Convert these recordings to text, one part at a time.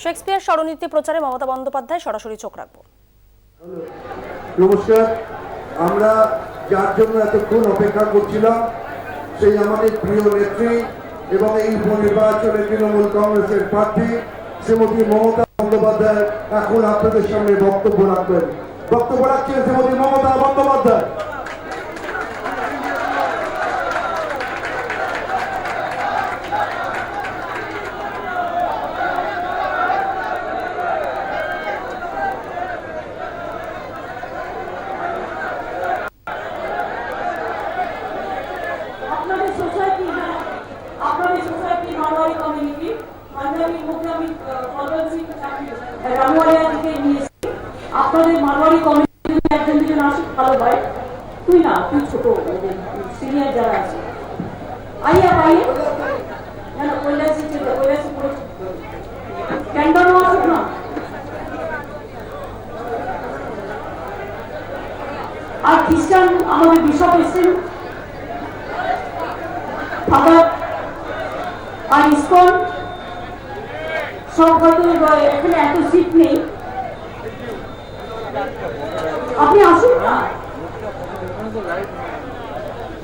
Shakespeare স্মরণীতি প্রচারে মমতা বন্দ্যোপাধ্যায় সরাসরি চোখ রাখব। নমস্কার। আমরা যার জন্য এতক্ষণ অপেক্ষা করছিলাম সেই আমাদের প্রিয় নেত্রী এবং এই উপনির্বাচনে তৃণমূল কংগ্রেসের প্রার্থী শ্রীমতী মমতা বন্দ্যোপাধ্যায় এখন আপনাদের সামনে বক্তব্য রাখবেন। বক্তব্য রাখছেন শ্রীমতী মমতা বন্দ্যোপাধ্যায়। আপনাদের মারওয়ারি কমিটি একজন দুজন আসুক ভালো হয়। তুই না, তুই ছোট সিনিয়র যারা আছে আইয়া পাইয়ে না কৈলাসী ক্যান্ডানো আসুক না। আর খ্রিস্টান আমাদের বিশপ এসেছেন, ফাদার আর ইসকন সব হয়তো এখানে এত সিট নেই, আপনি আসুন না।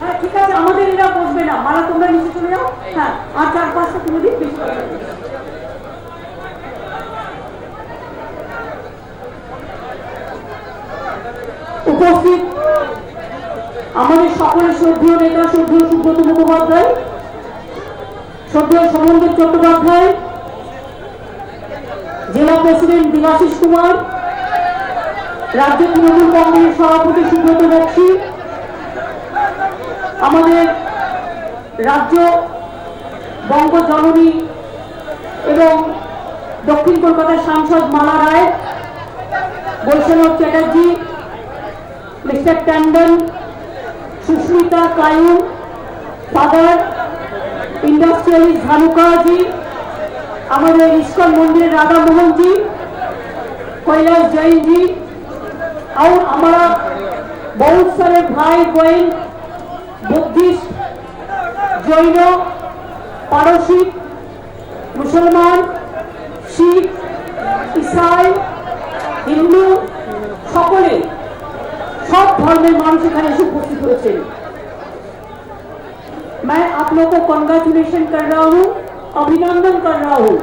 হ্যাঁ ঠিক আছে, আমাদের এরা বসবে না, মারা তোমরা নিচে চলে যাও। হ্যাঁ আর 4-5টা তুমি দিন বেশি। উপস্থিত আমাদের সকলের শ্রদ্ধেয় নেতা, শ্রদ্ধেয় সুব্রত মুখোপাধ্যায়, শ্রদ্ধেয় সমন্বয় চট্টোপাধ্যায়, জেলা প্রেসিডেন্ট দেবাশিস কুমার, রাজ্য তৃণমূল কংগ্রেসের সভাপতি সুব্রত বক্সী, আমাদের রাজ্য বঙ্গ জননী এবং দক্ষিণ কলকাতার সাংসদ Mala Roy, Baishnab Chatterjee, mister Tandon, Susmita Kayum, father industrialist Dhanuka ji, हमारे इस्कॉन मंदिर राधा मोहन जी, कैलाश जैन जी और हमारा बहुत सारे भाई बहन बुद्धिस्ट, जैन, पारसिक, मुसलमान, शिख, ईसाई, हिंदू सकले सब धर्मेर मानुष एखाने उपस्थित हुए। मैं आप लोगों को कॉन्ग्रेचुलेशन कर रहा हूँ, अभिनंदन कर रहा हूँ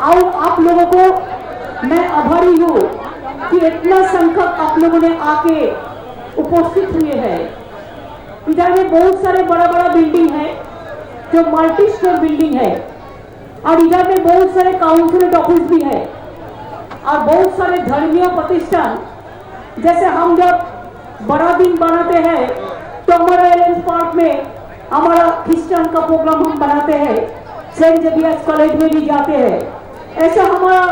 और आप लोगों को मैं आभारी हूँ कि इतना संख्यक आप लोगों ने आके उपस्थित हुए हैं। इधर में बहुत सारे बड़ा बड़ा बिल्डिंग है जो मल्टी स्टोर बिल्डिंग है और इधर में बहुत सारे काउंसिल ऑफिस भी है और बहुत सारे धर्मीय प्रतिष्ठान। जैसे हम जब बड़ा दिन बनाते हैं तो हमारा एलेंस पार्क में हमारा क्रिश्चियन का प्रोग्राम हम बनाते हैं, सेंट जेवियर्स कॉलेज में भी जाते हैं। ऐसा हमारा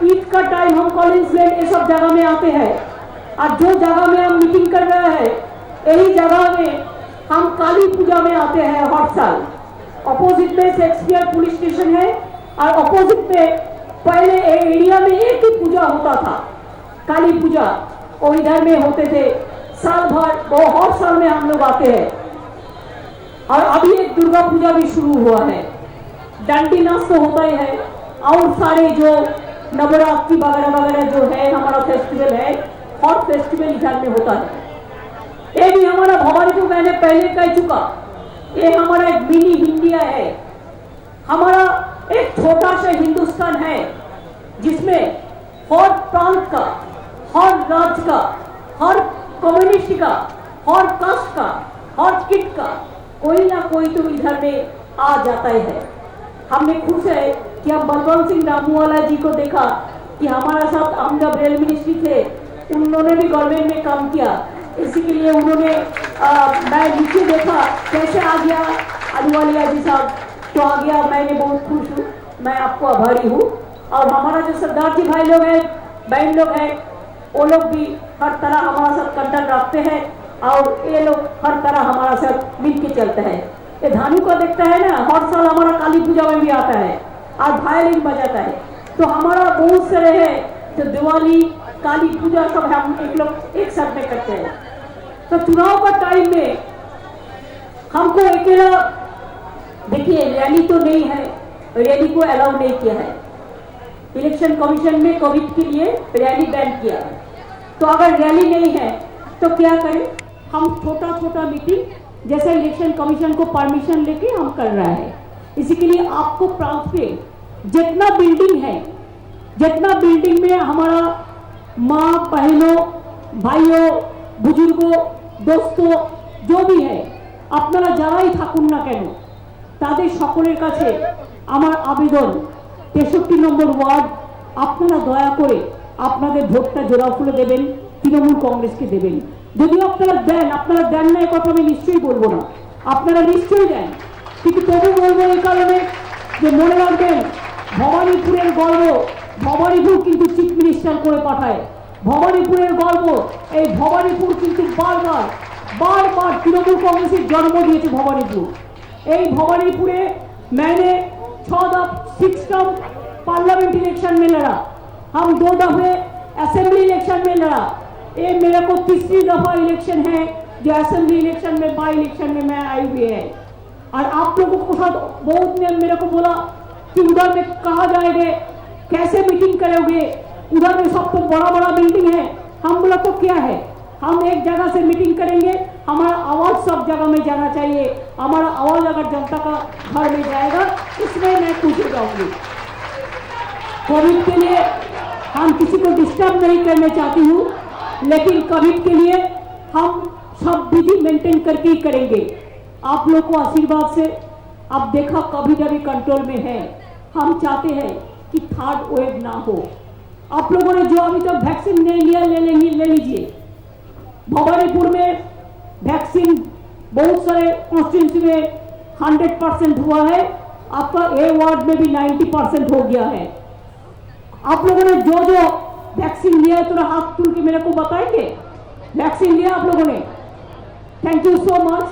ईद का टाइम हम कॉलेज लैंड ये सब जगह में आते हैं और जो जगह में हम मीटिंग कर रहे हैं यही जगह में हम काली पूजा में आते हैं हर साल। अपोजिट में शेक्सपियर पुलिस स्टेशन है और अपोजिट में पहले एरिया में एक ही पूजा होता था, काली पूजा, और इधर में होते थे साल भर, वो हर साल में हम लोग आते हैं। और अभी एक दुर्गा पूजा भी शुरू हुआ है, डंडी नाच तो होता ही है और सारे जो नवरात्रि वगैरह वगैरह जो है हमारा फेस्टिवल है, हर फेस्टिवल इधर में होता है। ये भी हमारा भवानी, जो मैंने पहले कह चुका, ये हमारा एक मिनी इंडिया है, हमारा एक छोटा सा हिंदुस्तान है जिसमें हर प्रांत का, हर राज्य का, हर कम्युनिटी का, हर कास्ट का, हर किट का कोई ना कोई तो इधर में आ जाता है। हमने खुश है कि हम बलवंत सिंह रामूवाला जी को देखा कि हमारा साथ हम जब रेल मिनिस्ट्री थे उन्होंने भी गवर्नमेंट में काम किया, इसी के लिए उन्होंने मैं नीचे देखा कैसे आ गया अहलूवालिया जी साहब, तो आ गया, मैंने बहुत खुश हूँ, मैं आपको आभारी हूँ। और हमारा जो सरदार जी भाई लोग हैं, बहन लोग हैं, वो लोग भी हर तरह हमारा साथ कंटैक्ट रखते हैं और ये लोग हर तरह हमारा साथ मिल के चलते हैं। ये धानु का देखता है ना, हर साल हमारा काली पूजा में भी आता है और वायलिन बजाता है। तो हमारा बहुत सारे है जो दिवाली, काली पूजा सब हम एक लोग एक साथ में करते हैं। तो चुनाव का टाइम में हमको अकेला, देखिए रैली तो नहीं है, रैली को अलाउ नहीं किया है। इलेक्शन कमीशन में कोविड के लिए रैली बैन किया है। तो अगर रैली नहीं है तो क्या करें? हम छोटा छोटा मीटिंग जैसे इलेक्शन कमीशन को परमिशन लेके हम कर रहा है। इसी के लिए आपको प्रांत पे जितना बिल्डिंग है, जितना बिल्डिंग में हमारा माँ बहनों भाइयों बुजुर्गों दोस्तों जो भी है আপনারা যারাই থাকুন না কেন তাদের সকলের কাছে আমার আবেদন 63 নম্বর ওয়ার্ড আপনারা দয়া করে আপনাদের ভোটটা জোড়া ফুলে দেবেন, তৃণমূল কংগ্রেসকে দেবেন। যদি আপনারা দেন না এই কথা আমি নিশ্চয়ই বলবো না, আপনারা নিশ্চয়ই দেন, কিন্তু তবু বলবো এই কারণে যে মনে রাখবেন ভবানীপুরের গর্ব ভবানীপুর কিন্তু চিফ মিনিস্টার করে পাঠায়। ভবানীপুরের গর্ব এই ভবানীপুর কিন্তু বারবার बार तृणमूल कांग्रेस जन्म दिए भवानीपुर। भवानीपुरे मैंने 6 टर्म पार्लियामेंट इलेक्शन में लड़ा, हम 2 दफे असेंबली इलेक्शन में लड़ा। ये मेरे को तीसरी दफा इलेक्शन है जो असेंबली इलेक्शन में बाई इलेक्शन में मैं आई हुई है। और आप लोगों को साथ बहुत ने मेरे को बोला कि उधर में कहा जाएंगे, कैसे मीटिंग करोगे, उधर में सब तो बड़ा बड़ा बिल्डिंग है। हम बोला तो क्या है, हम एक जगह से मीटिंग करेंगे, हमारा आवाज सब जगह में जाना चाहिए। हमारा आवाज अगर जनता का घर में जाएगा इसमें मैं पूछे जाऊंगी। कोविड के लिए हम किसी को डिस्टर्ब नहीं करना चाहती हूँ, लेकिन कोविड के लिए हम सब विधि मेंटेन करके ही करेंगे। आप लोग को आशीर्वाद से अब देखा कोविड अभी कंट्रोल में है। हम चाहते हैं कि थर्ड वेव ना हो। आप लोगों ने जो अभी तक वैक्सीन नहीं लिया ले लीजिए। भवानीपुर में वैक्सीन बहुत सारे कॉन्स्टिट्यूंसी में 100% हुआ है, आपका ए वार्ड में भी 90% हो गया है। आप लोगों ने जो जो वैक्सीन लिया है थोड़ा हाथ तुल के मेरे को बताएंगे, वैक्सीन लिया आप लोगों ने? Thank you so much.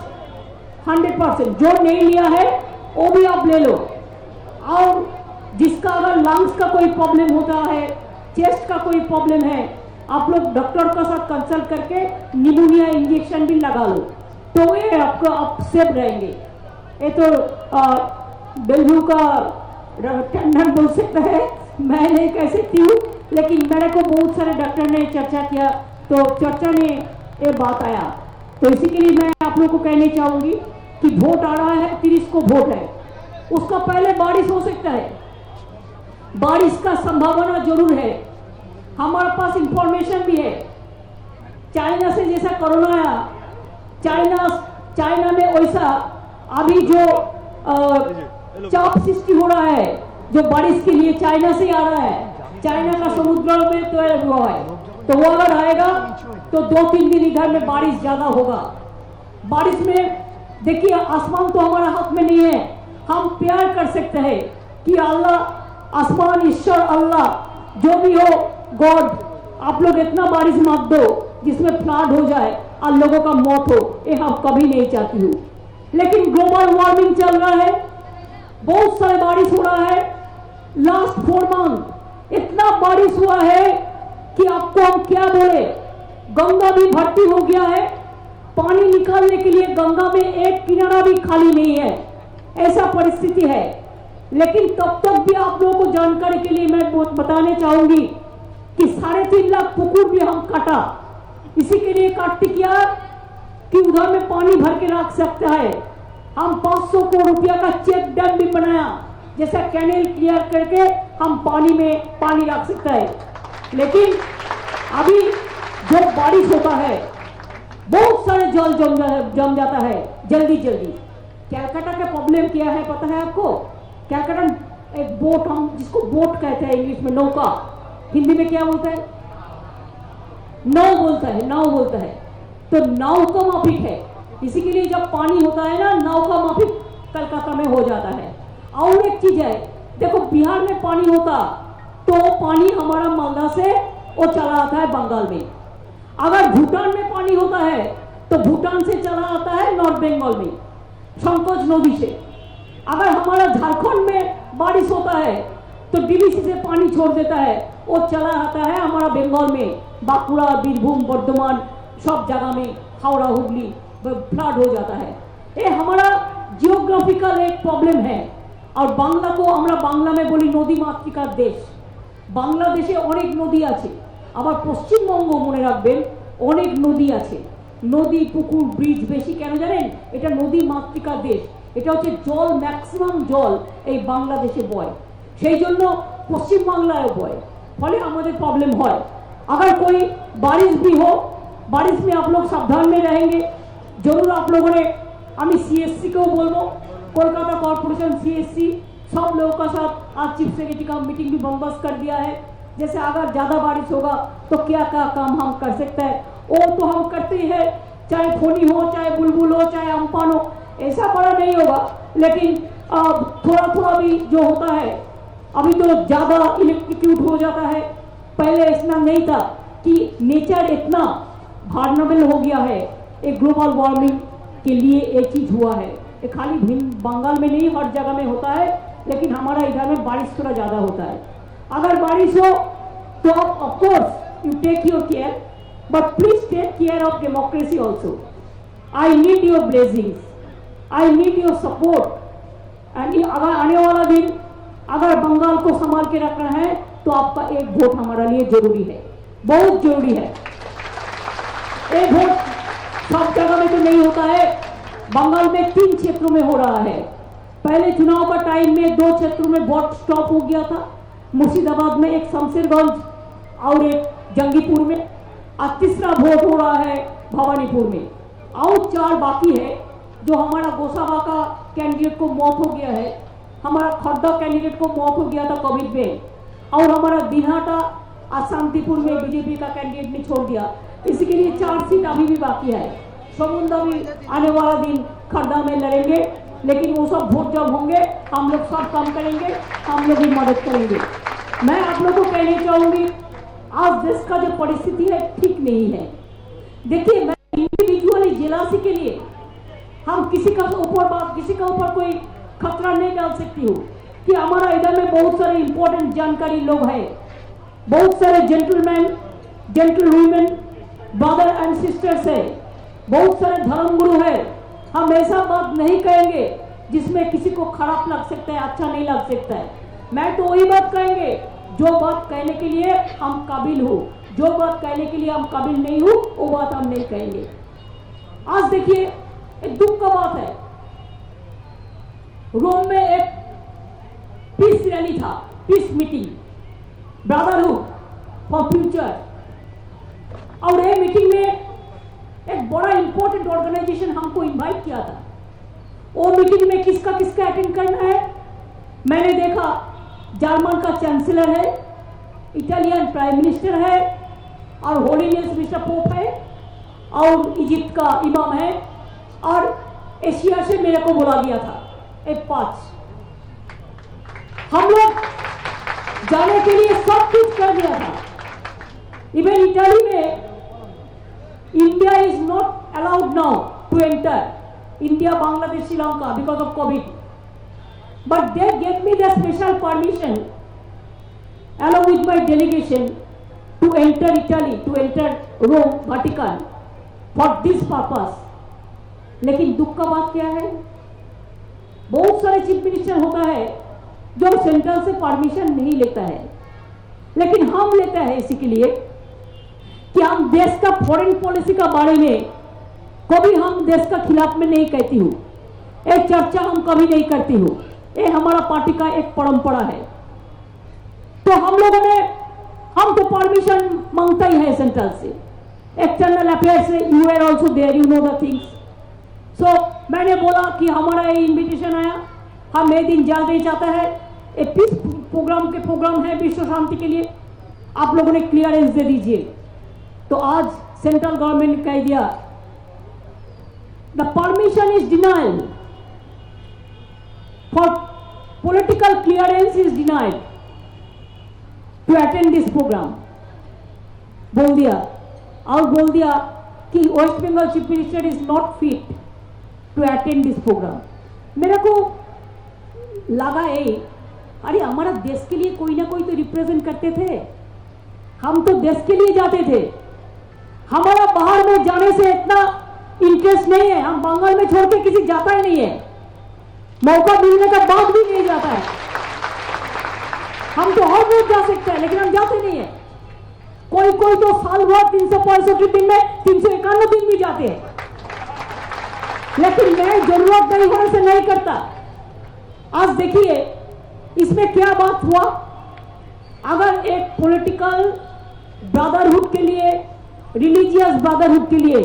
100%। जो नहीं लिया है वो भी आप ले लो। और जिसका अगर लंग्स का कोई प्रॉब्लम होता है, चेस्ट का कोई प्रॉब्लम है, आप लोग डॉक्टर का साथ कंसल्ट करके निमोनिया इंजेक्शन भी लगा लो, तो ये आपको आप सेफ रहेंगे। ये तो डेंगू का टंडन बोल सकता है, मैं नहीं कह सकती हूँ, लेकिन मेरे को बहुत सारे डॉक्टर ने चर्चा किया तो चर्चा ने ये बात आया। तो इसी के लिए मैं आप लोग को कहना चाहूंगी कि वोट आ रहा है, 30 को वोट है, उसका पहले बारिश हो सकता है, बारिश का संभावना जरूर है। हमारे पास इंफॉर्मेशन भी है, चाइना से जैसा कोरोना आया, चाइना में वैसा अभी जो चाप सृष्टि हो रहा है जो बारिश के लिए चाइना से आ रहा है, चाइना का समुद्र में तैयार हुआ है, तो वो अगर आएगा तो 2-3 दिन इधर में बारिश ज्यादा होगा। बारिश में देखिए आसमान तो हमारा हाथ में नहीं है, हम प्यार कर सकते हैं कि अल्लाह आसमान ईश्वर अल्लाह जो भी हो गॉड, आप लोग इतना बारिश मत दो जिसमें फ्लड हो जाए और लोगों का मौत हो, ये हम कभी नहीं चाहती हूँ। लेकिन ग्लोबल वार्मिंग चल रहा है, बहुत सारे बारिश हो रहा है। लास्ट 4 मंथ इतना बारिश हुआ है कि आपको हम क्या बोले, गंगा भी भर्ती हो गया है, पानी निकालने के लिए गंगा में एक किनारा भी खाली नहीं है, ऐसा परिस्थिति है। लेकिन तब तक भी आप लोगों को जानकारी के लिए मैं बताने चाहूंगी कि 3.5 लाख कुकुर भी हम काटा, इसी के लिए काटती किया कि उधर में पानी भर के रख सकता है। हम 500 करोड़ रुपया का चेक डैम भी बनाया, जैसा कैनेल क्लियर करके हम पानी में पानी रख सकता है। लेकिन अभी जो बारिश होता है बहुत सारे जल जम जाता है जल्दी। कैलकाटा का प्रॉब्लम क्या है पता है आपको? कैलकाटा एक बोट, हम जिसको बोट कहते हैं इंग्लिश में, नौका, हिंदी में क्या बोलता है? नाव बोलता है। तो नाव का माफिक है, इसी के लिए जब पानी होता है ना, नाव का माफिक कलकत्ता में हो जाता है। और एक चीज है, देखो बिहार में पानी होता तो पानी हमारा मालदा से वो चला आता है बंगाल में। अगर भूटान में पानी होता है तो भूटान से चला आता है नॉर्थ बंगाल में संकोच नदी से। अगर हमारा झारखंड में बारिश होता है तो डीवीसी से पानी छोड़ देता है, वो चला आता है हमारा बंगाल में, बांकुड़ा, बीरभूम, बर्धमान, सब जगह में, हावड़ा, हुगली फ्लड हो जाता है। ये हमारा जियोग्राफिकल एक प्रॉब्लम है। और बांग्ला को, हमारा बांग्ला में बोली नदी मातृका देश, বাংলাদেশে অনেক নদী আছে, আবার পশ্চিমবঙ্গ মনে রাখবেন অনেক নদী আছে। নদী, পুকুর, ব্রিজ বেশি কেন জানেন? এটা নদী মাতৃকা দেশ, এটা হচ্ছে জল, ম্যাক্সিমাম জল এই বাংলাদেশে বয়, সেই জন্য পশ্চিমবাংলায় বয়, ফলে আমাদের प्रॉब्लम है। अगर कोई बारिश भी हो, बारिश में आप लोग सावधान में रहेंगे जरूर। आप लोगों ने, हमें सीएससी को बोलो, कोलकाता कॉर्पोरेशन सीएससी सब लोगों का साथ आज चीफ सेक्रेटरी का मीटिंग भी बंदोबस्त कर दिया है। जैसे अगर ज़्यादा बारिश होगा तो क्या क्या काम हम कर सकते हैं, वो तो हम करते ही है, चाहे फोनी हो, चाहे बुलबुल हो, चाहे अम्फान हो। ऐसा बड़ा नहीं होगा, लेकिन थोड़ा थोड़ा भी जो होता है, अभी तो ज़्यादा इलेक्ट्रिक्यूट हो जाता है, पहले इतना नहीं था कि नेचर इतना वार्नेबल हो गया है। एक ग्लोबल वार्मिंग के लिए एक चीज़ हुआ है, ये खाली बंगाल में नहीं हर जगह में होता है, लेकिन हमारा इधर में बारिश थोड़ा ज़्यादा होता है। अगर बारिश हो तो of course you take your care, but please take care of democracy also. I need your blessings, I need your support. And अगर आने वाला दिन अगर बंगाल को संभाल के रखना है तो आपका एक वोट हमारे लिए जरूरी है, बहुत जरूरी है। एक वोट सब जगह में तो नहीं होता है, बंगाल में 3 क्षेत्रों में हो रहा है। पहले चुनाव का टाइम में 2 क्षेत्रों में वोट स्टॉप हो गया था, मुर्शिदाबाद में, एक शमशेरगंज और एक जंगीपुर में, और तीसरा वोट हो रहा है भवानीपुर में, और 4 बाकी है। जो हमारा गोसाबा का कैंडिडेट को मौत हो गया है, हमारा खर्दा कैंडिडेट को मौत हो गया था कोविड में, और हमारा दिनहाटा और शांतिपुर में बीजेपी का कैंडिडेट ने छोड़ दिया। इसके लिए 4 सीट अभी भी बाकी है। समुद्र भी आने वाला दिन खर्दा में लड़ेंगे, लेकिन वो सब वोट जब होंगे हम लोग सब काम करेंगे, हम लोग भी मदद करेंगे। मैं आप लोगों को कहना चाहूंगी, आज देश का जो परिस्थिति है ठीक नहीं है। देखिए, मैं इंडिविजुअली जेलासी के लिए हम किसी का ऊपर कोई खतरा नहीं डाल सकती हूँ कि हमारा इधर में बहुत सारे इंपॉर्टेंट जानकारी लोग हैं, बहुत सारे gentleman, gentle women, brother and sisters है, बहुत सारे धर्मगुरु है। हम ऐसा बात नहीं कहेंगे जिसमें किसी को खराब लग सकता है, अच्छा नहीं लग सकता है। मैं तो वही बात कहेंगे जो बात कहने के लिए हम काबिल हो, जो बात कहने के लिए हम काबिल नहीं हो वो बात हम नहीं कहेंगे। आज देखिए, एक दुख का बात है, रोम में एक पीस रैली था, peace meeting, brotherhood for future, और ये मीटिंग में एक बड़ा इंपॉर्टेंट ऑर्गेनाइजेशन हमको इनवाइट किया था। वो मीटिंग में किसका अटेंड करना है? मैंने देखा जर्मन का चांसलर है, इटालियन प्राइम मिनिस्टर है, और होलीनेस मिस्टर पोप है, और इजिप्ट का इमाम है, और एशिया से मेरे को बोला गया था एक 5। हम लोग जाने के लिए सब कुछ कर दिया था। इवन इटली में India is not allowed now to enter, India, Bangladesh, Sri Lanka because of covid, but they gave me the special permission along with my delegation to enter Italy, to enter Rome, Vatican for this purpose। लेकिन दुख का बात क्या है, बहुत सारे chief minister होता है जो सेंट्रल से परमिशन नहीं लेता है, लेकिन हम लेते हैं इसी के लिए कि हम देश का फॉरेन पॉलिसी का बारे में कभी हम देश का खिलाफ में नहीं कहती हूँ, एक चर्चा हम कभी नहीं करती हूँ, ये हमारा पार्टी का एक परंपरा है। तो हम लोगों ने, हम तो परमिशन मांगता ही है सेंट्रल से, एक्सटर्नल अफेयर्स से, you are also there, you know the things. So मैंने बोला कि हमारा ये इन्विटेशन आया, हम एक दिन जाना चाहता है, एक पीस प्रोग्राम है विश्व शांति के लिए, आप लोगों ने क्लियरेंस दे दीजिए। तो आज सेंट्रल गवर्नमेंट ने कह दिया the permission is denied for political clearance is denied to attend this program, बोल दिया। और बोल दिया कि West Bengal chief minister is not fit to attend this program. मेरे को लगा अरे हमारा देश के लिए कोई ना कोई तो रिप्रेजेंट करते थे, हम तो देश के लिए जाते थे, हमारा बाहर में जाने से इतना इंटरेस्ट नहीं है, हम बंगाल में छोड़ के किसी जाता ही नहीं है, मौका मिलने का बाद भी नहीं जाता है। हम तो और रोज जा सकते हैं, लेकिन हम जाते नहीं है। कोई कोई तो साल भर 365 दिन में 351 दिन भी जाते हैं, लेकिन मैं जरूरत नहीं होने से नहीं करता। आज देखिए इसमें क्या बात हुआ। अगर एक पॉलिटिकल ब्रदरहुड के लिए, रिलीजियस ब्रदरहुड के लिए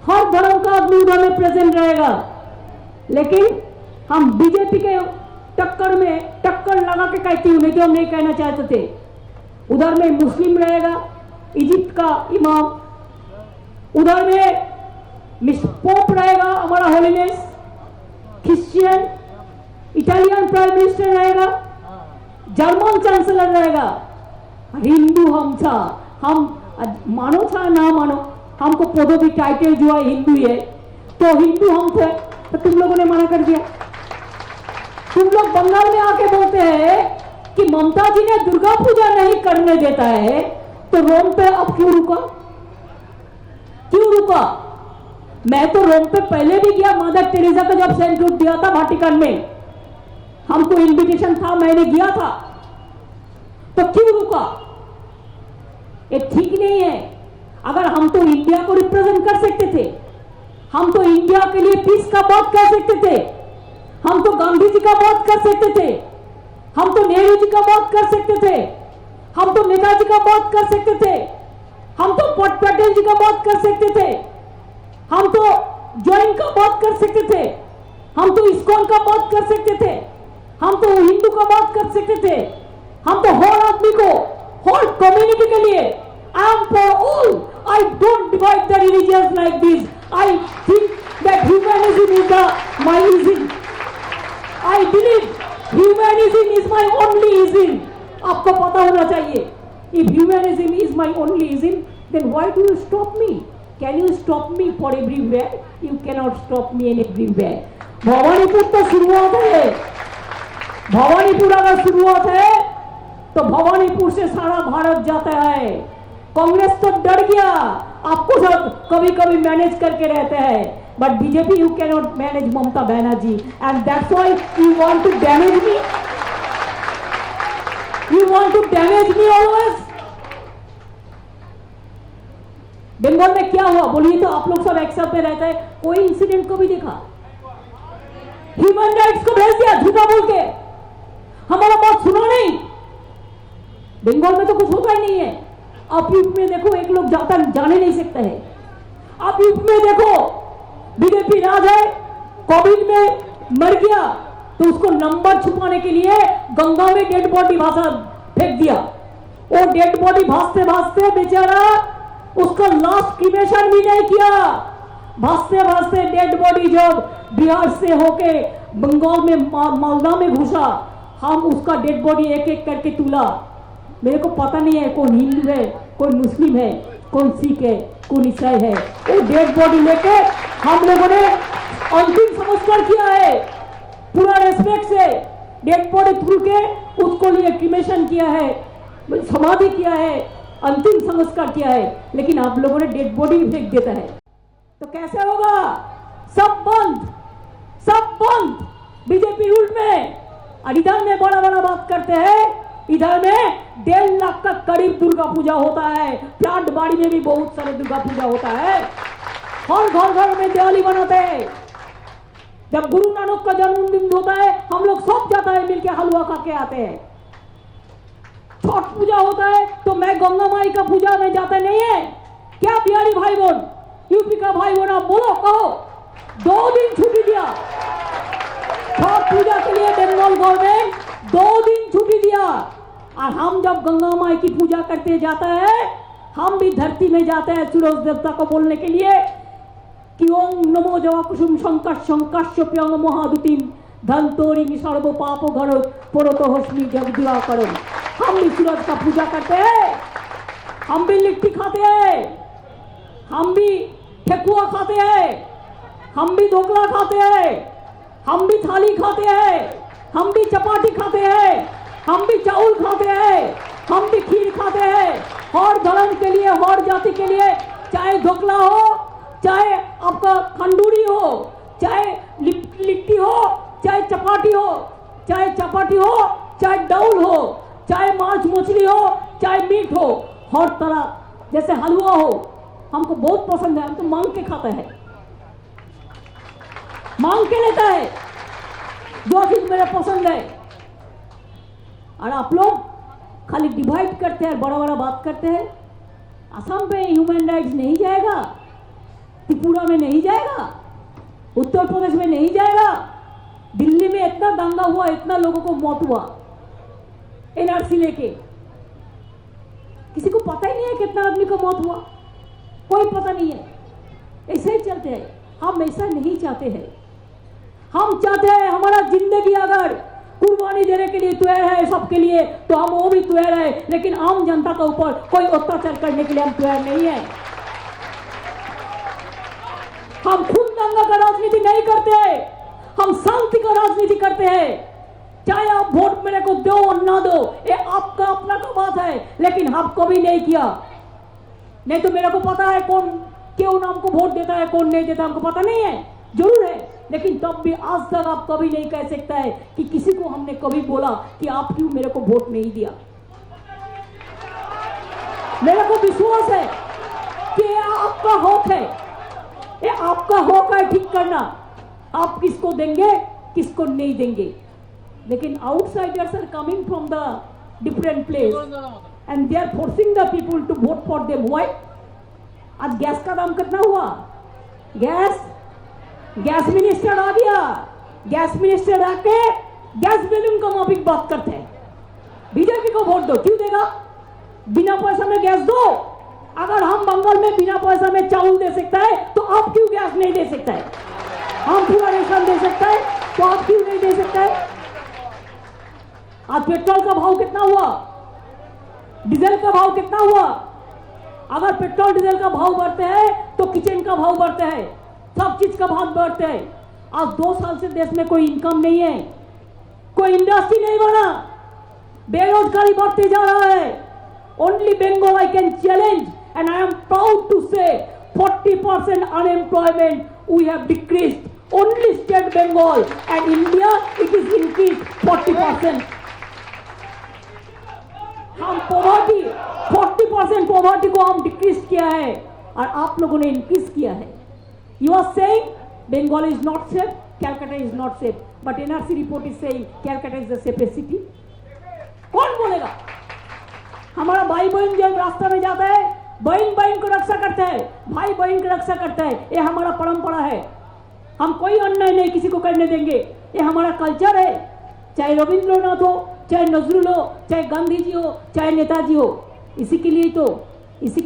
हर धर्म का आदमी उधर में प्रेजेंट रहेगा, लेकिन हम बीजेपी के टक्कर में टक्कर लगा के कहती हूँ, नहीं तो हम नहीं कहना चाहते थे। उधर में मुस्लिम रहेगा, इजिप्ट का इमाम, उधर में मिस पोप रहेगा हमारा holiness, Christian, Italian prime minister रहेगा, जर्मन चांसलर रहेगा, हिंदू हम था। हम मानो था ना मानो, हमको पदवी टाइटल जो है हिंदू है, तो हिंदू हम थे, तो तुम लोगों ने मना कर दिया। तुम लोग बंगाल में आके बोलते हैं कि ममता जी ने दुर्गा पूजा नहीं करने देता है, तो रोम पे अब क्यों रुका? क्यों रुका? मैं तो रोम पे पहले भी गया, मदर टेरेसा का जब सेंट रूट दिया था वाटिकन में, हमको इनविटेशन था, मैंने गया था, तो क्यों रुका? ये ठीक नहीं है। अगर हम तो इंडिया को रिप्रेजेंट कर सकते थे, हम तो इंडिया के लिए पीस का बात कर सकते थे, हम तो गांधी जी का बात कर सकते थे, हम तो नेहरू जी का बात कर सकते थे, हम तो नेताजी का बात कर सकते थे, हम तो पटेल जी का बात कर सकते थे, हम तो जॉइन का बात कर सकते थे, हम तो इस्कॉन का बात कर सकते थे, हम तो हिंदू का बात कर सकते थे, हम तो हर आदमी को, हर कम्युनिटी के लिए, I am for all. I don't divide the religions like this. I think that humanism is my ism. I believe humanism is my only ism. आपको पता होना चाहिए. If humanism is my only ism, then why do you stop me? Can you stop me for everywhere? You cannot stop me in everywhere. Bhawanipur तो शुरुआत है. भवानीपुर अगर शुरुआत है, तो भवानीपुर से सारा भारत जाता है। कांग्रेस तो डर गया, आपको सब कभी कभी मैनेज करके रहते हैं, but BJP you cannot manage Mamata ममता बनर्जी, and that's why you want to damage me, you want to damage me always. Bengal में क्या हुआ बोलिए तो, आप लोग सब एक साथ में रहते हैं, कोई इंसिडेंट को भी देखा? ह्यूमन राइट्स को भेज दिया झूठा बोल के, हमारा बात सुनो नहीं। बंगाल में तो कुछ होता ही नहीं है। आप यूपी में देखो, एक लोग जाने नहीं सकते हैं। आप यूपी में देखो, बीजेपी राज है, कोविड में मर गया तो उसको नंबर छुपाने के लिए गंगा में डेड बॉडी भाषा फेंक दिया। वो डेड बॉडी भासते भासते बेचारा, उसका लास्ट क्रिमेशन भी नहीं किया। भासते भासते डेड बॉडी जब बिहार से होके बंगाल में मालदा में घुसा, हम उसका डेड बॉडी एक एक करके तूला। मेरे को पता नहीं है कौन हिंदू है, कौन मुस्लिम है, कौन सिख है, कौन ईसाई है। वो डेड बॉडी लेके हम लोगों ने अंतिम संस्कार किया है, पूरा रेस्पेक्ट से डेड बॉडी तुल के उसको लिए क्रिमेशन किया है, समाधि किया है, अंतिम संस्कार किया है। लेकिन आप लोगों ने डेड बॉडी भी फेंक देता है, तो कैसे होगा? सब बंद, सब बंद बीजेपी रूल में। और इधर में बड़ा बड़ा बात करते हैं, इधर में 1.5 लाख का करीब दुर्गा पूजा होता है। प्लांट बाड़ी में भी बहुत सारे दुर्गा पूजा होता है। हर घर घर में दिवाली बनाते हैं। जब गुरु नानक का जन्मदिन होता है, हम लोग सब जाता है मिलके हलवा खा के आते हैं। छठ पूजा होता है तो मैं गंगा माई का पूजा में जाता नहीं है क्या? बिहारी भाई बहन, यूपी का भाई बहन, आप बोलो, कहो। 2 दिन छुट्टी दिया छठ पूजा के लिए, बंगाल गवर्नमेंट 2 दिन छुट्टी दिया। और हम जब गंगा माई की पूजा करते जाता है, हम भी धरती में जाते हैं सूरज देवता को बोलने के लिए कि ओम नमो जवा कुसुम संकर्षप्यंग महादुतिम धनतोरी सर्व पाप घर पुरतो हस्मी जग दिवा करो। हम भी सूरज का पूजा करते हैं, हम भी लिट्टी खाते हैं, हम भी ठेकुआ खाते हैं, हम भी ढोकला खाते हैं, हम भी थाली खाते हैं, हम भी चपाती खाते हैं, हम भी चावल खाते हैं, हम भी खीर खाते हैं। हर धर्म के लिए, हर जाति के लिए, चाहे ढोकला हो, चाहे आपका खंडूरी हो, चाहे लिट्टी हो, चाहे चपाती हो, चाहे चपाती हो, चाहे डाउल हो, चाहे मछली हो चाहे मीट हो, हर तरह, जैसे हलवा हो, हमको बहुत पसंद है, हम तो मांग के खाता है, मांग के लेता है जो चीज मेरे पसंद है। और आप लोग खाली डिवाइड करते हैं, बड़ा बड़ा बात करते हैं। असम पे ह्यूमन राइट्स नहीं जाएगा, त्रिपुरा में नहीं जाएगा, उत्तर प्रदेश में नहीं जाएगा। दिल्ली में इतना दंगा हुआ, इतना लोगों को मौत हुआ एनआरसी लेके, किसी को पता ही नहीं है कितना आदमी को मौत हुआ, कोई पता नहीं है। ऐसे ही चलते हैं। हम ऐसा नहीं चाहते हैं। हम चाहते हैं हमारा जिंदगी अगर कुर्बानी देने के लिए तैयार है सबके लिए, तो हम वो भी तैयार है, लेकिन आम जनता के ऊपर कोई अत्याचार करने के लिए हम तैयार नहीं है। हम खून दंगा का राजनीति नहीं करते, हम शांति का राजनीति करते हैं। चाहे आप वोट मेरे को दो और ना दो, ये आपका अपना का बात है, लेकिन हम कभी नहीं किया। नहीं तो मेरे को पता है कौन क्यों हमको वोट देता है, कौन नहीं देता, हमको पता नहीं है, जरूर है, लेकिन तब भी आज तक आप कभी नहीं कह सकता है कि किसी को हमने कभी बोला कि आप क्यों मेरे को वोट नहीं दिया। मेरे को विश्वास है कि ये आपका हक है, ये आपका हक है ठीक करना, आप किसको देंगे किसको नहीं देंगे। लेकिन outsiders are coming from the different place and they are forcing the people to vote for them. Why? आज गैस का दाम कितना हुआ? गैस मिनिस्टर आ गया, गैस मिनिस्टर आके गैस बैलून का माफिक बात करते हैं। बीजेपी को वोट दो, क्यों देगा? बिना पैसा में गैस दो। अगर हम बंगाल में बिना पैसा में चावल दे सकता है तो आप क्यों गैस नहीं दे सकता है? हम पूरा रेशन दे सकता है तो आप क्यों नहीं दे सकता है? आज पेट्रोल का भाव कितना हुआ, डीजल का भाव कितना हुआ? अगर पेट्रोल डीजल का भाव बढ़ते हैं तो किचन का भाव बढ़ते हैं, सब चीज का भाव बढ़ते हैं। आज 2 साल से देश में कोई इनकम नहीं है, कोई इंडस्ट्री नहीं बना, बेरोजगारी बढ़ते जा रहा है। Only Bengal I can challenge and I am proud to say 40% unemployment we have decreased, only state Bengal and India it is increase 40%। हम पॉवर्टी 40% पॉवर्टी को हम डिक्रीज किया है और आप लोगों ने इंक्रीज किया है। You are saying Bengal is not safe, Calcutta is not safe, but NRC report is saying Calcutta is the safest city. कौन बोलेगा? हमारा भाई बहन जब रास्ता में जाता है, बहन बहन को रक्षा करता है, भाई बहन को रक्षा करता है, ये हमारा परंपरा है। हम कोई अन्याय नहीं किसी को करने देंगे, ये हमारा कल्चर है। चाहे रविंद्रनाथ हो, चाहे नजरुल हो, चाहे गांधी जी हो, चाहे नेताजी हो। इसी के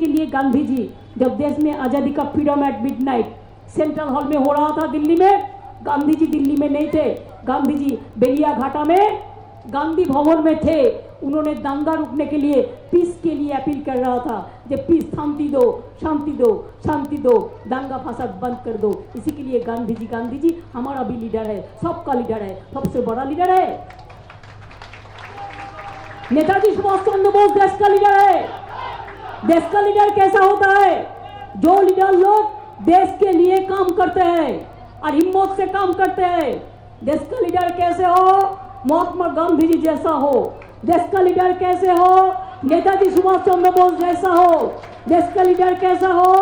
लिए गांधी जी जब देश में आजादी का freedom at midnight central hall में हो रहा था दिल्ली में, गांधी जी दिल्ली में नहीं थे, गांधी जी बेलिया घाटा में गांधी भवन में थे। उन्होंने दंगा रुकने के लिए, पीस के लिए अपील कर रहा था, जब पीस, शांति दो, शांति दो, शांति दो, दंगा फसाद बंद कर दो। इसी के लिए गांधी जी हमारा भी लीडर है, सबका लीडर है, सबसे बड़ा लीडर है। नेताजी सुभाष चंद्र बोस देश का लीडर है। देश का लीडर कैसा होता है? जो लीडर लोग देश के लिए काम करते हैं और हिम्मत से काम करते हैं। देश का लीडर कैसे हो? महात्मा गांधी जी जैसा हो। देश का लीडर कैसे हो? नेताजी सुभाष चंद्र बोस जैसा हो। देश का लीडर कैसा हो?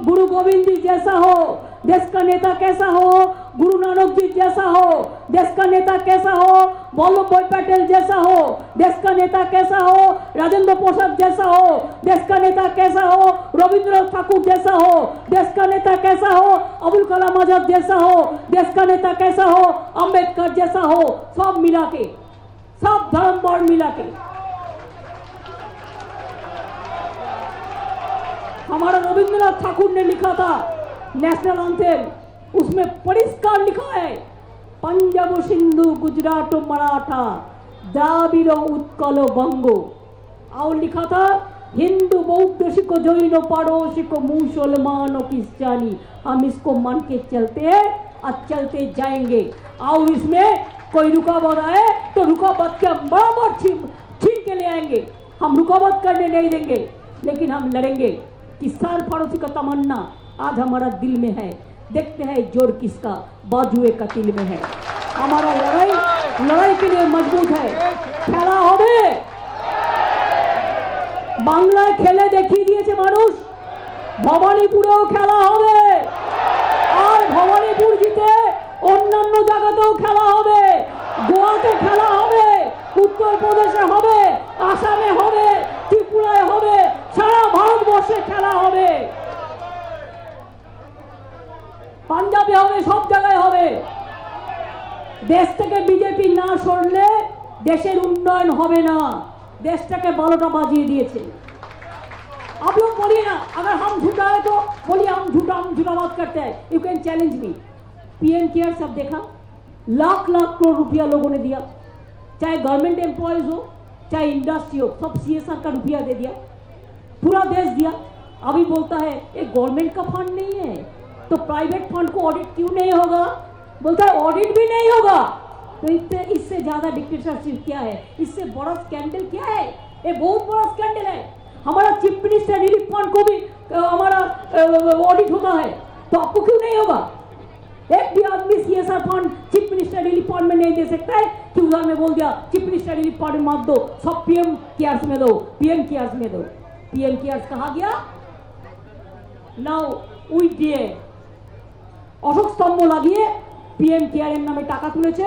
गुरु गोविंद जी जैसा हो। देश का नेता कैसा हो? गुरु नानक जी जैसा हो। देश का नेता कैसा हो? वल्लभ भाई पटेल जैसा हो। देश का नेता कैसा हो? राजेंद्र प्रसाद जैसा हो। देश का नेता कैसा हो? रविंद्रनाथ ठाकुर जैसा हो। देश का नेता कैसा हो? अबुल कलाम आजाद जैसा हो। देश का नेता कैसा हो? अंबेडकर जैसा हो। सब मिला के, सब धर्म वर्ण मिला के हमारा रविंद्रनाथ ठाकुर ने लिखा था नेशनल एंथम, उसमें परिष्कार लिखा है, पंजाब सिंधु गुजरात मराठा द्राविड़ उत्कल बंगो। और लिखा था हिंदू बौद्ध सिख जैन पारसी को मुसलमान क्रिश्चियनी, हम इसको मान के चलते हैं और चलते जाएंगे। और इसमें कोई रुकावट आए तो रुकावट के बराबर छीन के ले आएंगे। हम रुकावट करने नहीं देंगे, लेकिन हम लड़ेंगे। किसान फारूसी का तमन्ना आज हमारा दिल में है। देखते हैं जोर किसका, बाजुए का दिल में है। हमारा लड़ाई के लिए मजबूत है। खेला होबे, বাংলায় খেলে দেখিয়ে দিয়েছে মানুষ, ভবানীপুরেও খেলা হবে, আর ভবানীপুর জিতে অন্যান্য জায়গাতেও খেলা হবে, গোয়াতে খেলা হবে, উত্তরপ্রদেশে হবে, আসামে হবে, ত্রিপুরায় হবে, সারা ভারতবর্ষে খেলা হবে, পাঞ্জাবে হবে, সব জায়গায় হবে। দেশ থেকে বিজেপি না সরলে দেশের উন্নয়ন হবে না। দেশটাকে 12টা বাজিয়ে दिए। आप लोग बोलिए ना, अगर हम झूठा है तो बोलिए हम झूठा बात करते हैं। You can challenge me. PM care सब देखा, लाख लाख करोड़ रुपया लोगों ने दिया, चाहे गवर्नमेंट एम्प्लॉयज हो चाहे इंडस्ट्री हो, सब सीएसआर का रुपया दे दिया, पूरा देश दिया। अभी बोलता है ये गवर्नमेंट का फंड नहीं है तो प्राइवेट फंड को ऑडिट क्यों नहीं होगा? बोलता है ऑडिट भी नहीं होगा। तो इससे ज्यादा डिक्टेटरशिप क्या है? इससे बड़ा स्कैंडल क्या है? ये बहुत बड़ा स्कैंडल है। हमारा चीफ मिनिस्टर रिलीफ फंड को भी हमारा ऑडिट होता है, तो आपको क्यों नहीं होगा? एक भी आदमी CSR fund chief minister relief fund में नहीं दे सकता है कि उधर में बोल दिया चीफ मिनिस्टर रिलीफ फंड में मत दो, सब पीएम केयर्स में दो, पीएम केयर्स में दो। पीएम केयर्स कहा गया, नाउ উই ডিএ অশোক স্তম্ভ লাগিয়ে পিএম কেয়ারের নামে টাকা তুলেছে,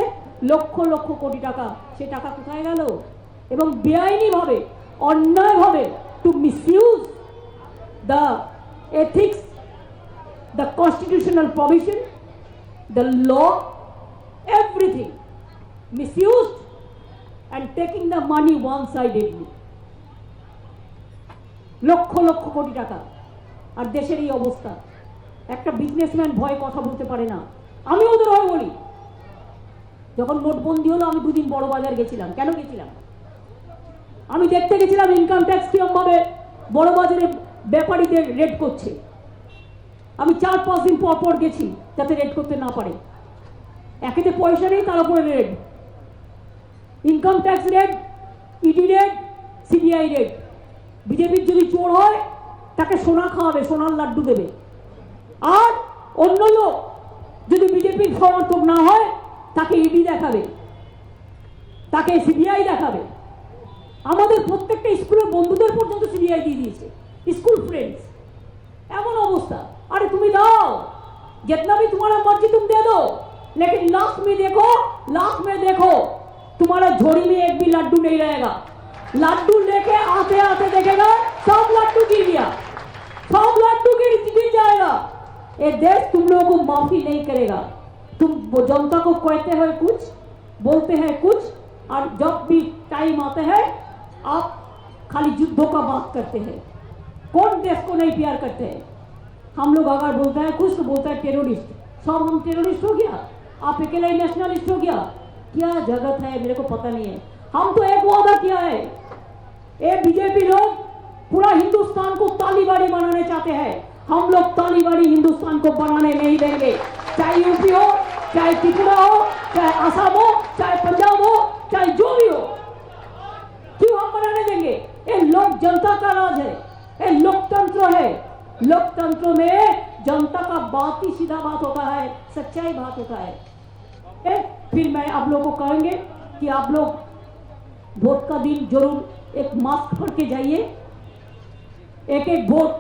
লক্ষ লক্ষ কোটি টাকা। সে টাকা কোথায় গেল? এবং বেআইনিভাবে, অন্যায়ভাবে to misuse the ethics, the constitutional provision, the law, everything misused and taking the money one sidedly. Lakh lakh কোটি টাকা, আর দেশের এই অবস্থা। একটা বিজনেসম্যান ভয়ে কথা বলতে পারে না। আমি ওদের হয়ে বলি, যখন নোটবন্দি হলো আমি দুদিন বড় বাজার গেছিলাম। কেন গেছিলাম? আমি দেখতে গেছিলাম ইনকাম ট্যাক্স কিরকম ভাবে বড় বাজারে ব্যাপারীদের রেড করছে। আমি 4-5 দিন পর পর গেছি যাতে রেড করতে না পারে। একেতে পয়সা নেই, তার উপরে raid, income tax raid, ED raid, CBI raid. বিজেপির যদি চোর হয় তাকে সোনা খাওয়াবে, সোনার লাড্ডু দেবে। আর অন্য লোক যদি বিজেপির সমর্থক না হয় তাকে ইডি দেখাবে, তাকে সিবিআই দেখাবে। আমাদের প্রত্যেকটা স্কুলের বন্ধুদের পর্যন্ত সিবিআই দিয়ে দিয়েছে, স্কুল फ्रेंड्स। এমন অবস্থা। अरे तुम्हें दाओ, जितना भी तुम्हारा मर्जी तुम दे दो, लेकिन लास्ट में देखो तुम्हारा झोली में एक भी लड्डू नहीं रहेगा। लड्डू लेके आते आते देखेगा सब लड्डू गिर गया, सब लड्डू गिर जाएगा। ये देश तुम लोगों को माफी नहीं करेगा। तुम जनता को कहते हैं कुछ, बोलते हैं कुछ, और जब भी टाइम आते हैं आप खाली युद्धों का बात करते हैं। कौन देश को नहीं प्यार करते हैं? हम लोग अगर बोलता है कुछ तो बोलता है टेररिस्ट। सब हम टेररिस्ट हो गया, आप अकेला ही नेशनलिस्ट हो गया। क्या जगत है मेरे को पता नहीं है। हम तो एक वादा किया है, ये बीजेपी लोग पूरा हिंदुस्तान को तालीबाड़ी बनाने चाहते हैं। हम लोग तालीबाड़ी हिंदुस्तान को बनाने नहीं देंगे। चाहे यूपी हो, चाहे त्रिपुरा हो, चाहे असम हो, चाहे पंजाब हो, चाहे जो भी हो, क्यों हम बनाने देंगे? ये लोक जनता का राज है, ये लोकतंत्र है। लोकतंत्र में जनता का बात ही सीधा बात होता है, सच्चाई बात होता है। फिर मैं आप लोगों को कहेंगे कि आप लोग वोट का दिन जरूर एक मास्क पहन के जाइए। एक वोट